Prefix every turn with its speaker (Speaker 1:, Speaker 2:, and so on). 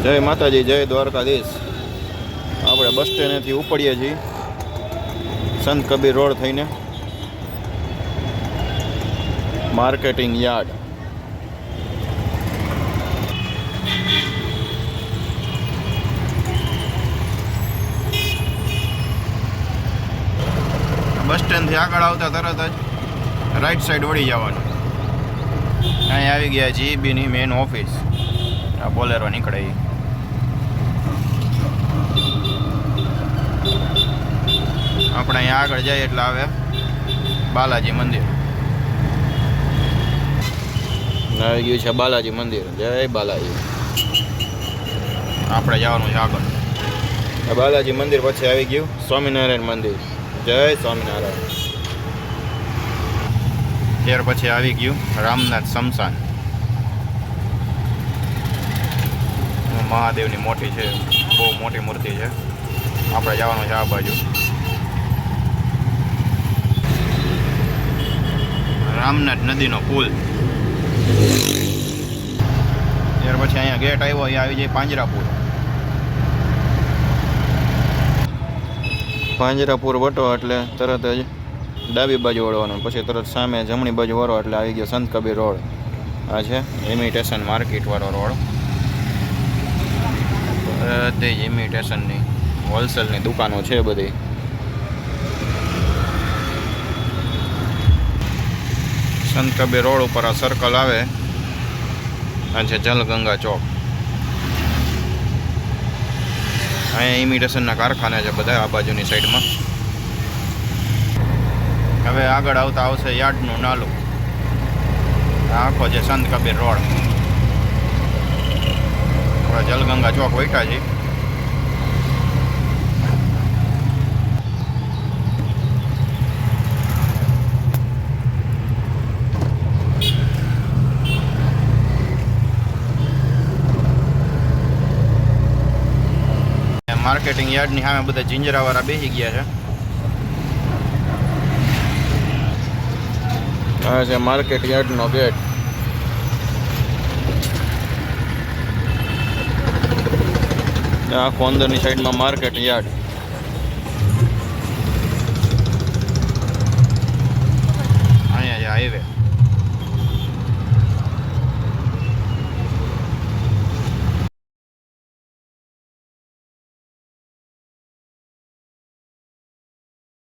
Speaker 1: જય માતાજી, જય દ્વારકાધીશ। આપણે બસ સ્ટેન્ડથી ઉપડીએ છીએ સંત કબીર રોડ થઈને માર્કેટિંગ યાર્ડ। બસ સ્ટેન્ડથી આગળ આવતા તરત જ રાઈટ સાઈડ વળી જવાનું। અહીં આવી ગયા જીબીની મેઇન ઓફિસ। આ બોલેરો નીકળે એ આપણે અહીંયા આગળ જઈએ એટલે આવે બાલાજી મંદિર। આવી ગયું છે બાલાજી મંદિર। જય બાલાજી। આપણે જવાનું છે આગળ। બાલાજી મંદિર પછી આવી ગયું સ્વામિનારાયણ મંદિર। જય સ્વામિનારાયણ। ત્યાર પછી આવી ગયું રામનાથ શમશાન। મહાદેવની મોટી છે, બહુ મોટી મૂર્તિ છે। આપણે જવાનું છે આ બાજુ રામનાથ નદીનો પુલ। ત્યાર પછી અહીંયા ગેટ આવ્યો, અહીંયા આવી જાય પાંજરાપુર। પાંજરાપુર વટો એટલે તરત જ ડાબી બાજુ વળવાનું, પછી તરત સામે જમણી બાજુ વળો એટલે આવી ગયો સંત કબીર રોડ। આ છે ઇમિટેશન માર્કેટવાળો રોડ। તે જ ઇમિટેશનની હોલસેલની દુકાનો છે બધી। સંત કબીર રોડ ઉપર આ સર્કલ આવે, આ છે જલગંગા ચોક। અહીંયા ઇમિટેશનના કારખાના છે બધા આ બાજુની સાઈડમાં। હવે આગળ આવતા આવશે યાર્ડનું નાલું। આખો છે સંત કબીર રોડ। હવે જલગંગા ચોક વૈઠા છે। માર્કેટિંગ યાર્ડની સામે બધા જિંજરાવાળા બેસી ગયા છે। આ છે માર્કેટ યાર્ડનો ગેટ। આખો અંદરની સાઈડમાં માર્કેટ યાર્ડ।